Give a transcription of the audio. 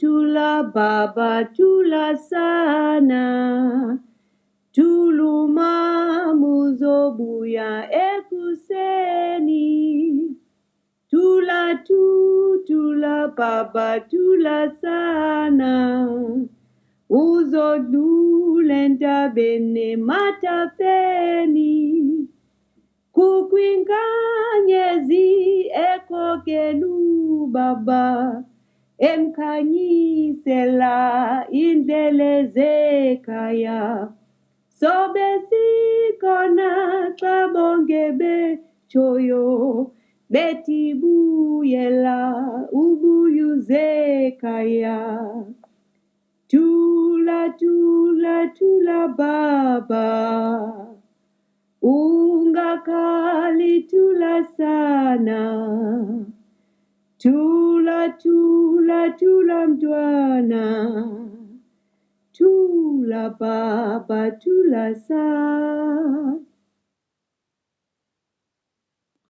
tula baba tula sana. Tuluma muzobuya ekuseni. Tula baba tula sana. Uzodlulenta bene matafeni. Kukwinganyezi ekokelu baba. Emkhanyisela indlele zekhaya. Sobe sikhona xa bonke betshoyo. Bethi buyela ubuyuzekhaya. Tula baba. Ungakhali tula sana. Tula mntwana. Tula baba tula sana.